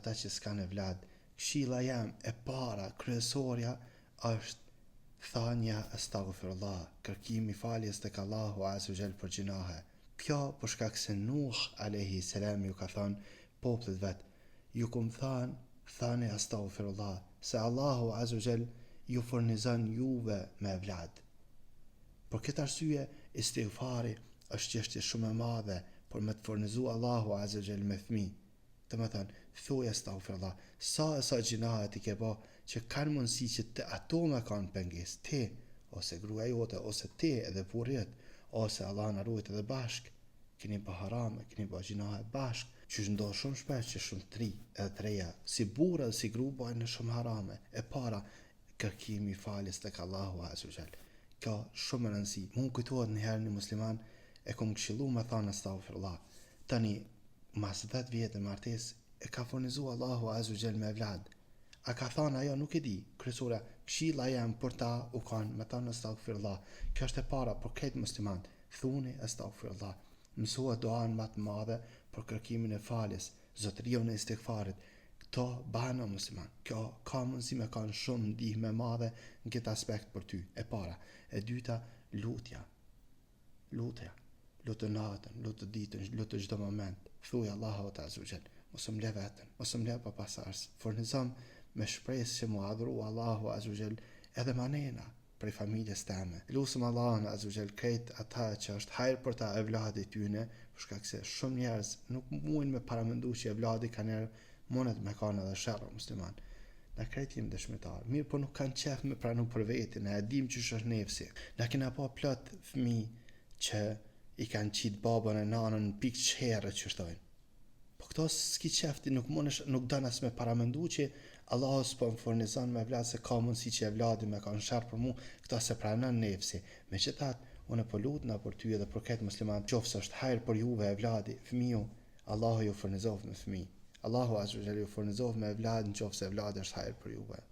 ata që s'kanë evlad. Këshilla jam e para, kryesorja, është thania astaghfirullah, kërkimi faljes tek Allahu azza wa jall për gjinahe. Kjo për shkak se Nuh alayhi salam ju ka thënë popullit vet, ju kum thani astaghfirullah, se Allahu azza wa jall ju furnizon juve me evlad. Për këtë arsye, istighfari është çështje shumë e madhe për me të furnizu Allahu azza wa jall me fëmijë. Të më thënë, thuaj astaghfirullah, sa gjinahe ti ke bo që kanë mundësi që të ato me kanë penges, ti, ose gruaja jote, ose ti edhe burrit, ose Allah na ruajt edhe bashk, keni bë harame, keni bë gjinahe bashk, që ndodh shumë shpesh që shumë tri edhe treja, si burra dhe si gru bojnë shumë harame. E para, kërkimi faljes tek Allahu azza wa jall. Kjo shumë e rëndësi. Mu kujtohet një herë një musliman e kom këshillu me thënë astaghfirullah. Tani mas 10 vjetë martes e ka furnizu Allahu azza wa jall me evlad. A ka thënë ajo nuk e di, kryesora, këshilla jam për ta u kanë me thënë astaghfirullah. Kjo është e para për këtë musliman. Thuni astaghfirullah. Mësohet doan më të madhe për kërkimin e faljes, zotërion e istighfarit. Këto bano musliman. Kjo ka mundësi me kanë shumë ndihmë e madhe në këtë aspekt për ty. E para. E dyta, lutja. Lutë natën, lutë ditën, lutë çdo moment. Thuaj Allahu azza wa jall, mos më lë veten, mos më lë pa pasardhës. Furnizom me shpresë që mu adhuru Allahu azza wa jall edhe manena prej familjes teme. Lusim Allahun azza wa jall krejt ata që është hajër për ta evladit tyne, për shkak se shumë njerëz nuk mujnë me paramendu që evladi ka njerë monet me kanë edhe sherrë musliman. Na krejt jem dëshmitar, mirë po nuk kanë qef me pranu për vetin, e dim që është nefsi. Na kena pa plot fëmijë që i kanë qitë babën e nanën në pikë qherë që shtojnë. Po këto s'ki qefti nuk don as me paramendu që Allah s'po më furnizon me evlad se ka mundësi që evladi me kanë sharë për mu, këto se pranon nefsi. Me qëtat, unë po lutna për ty edhe për këtë musliman, qofse është hajër për juve evladi, fëmiu, Allahu ju furnizov me fëmijë. Allahu azza wa jalla ju furnizov me evlad në qofse evladi është hajër për juve.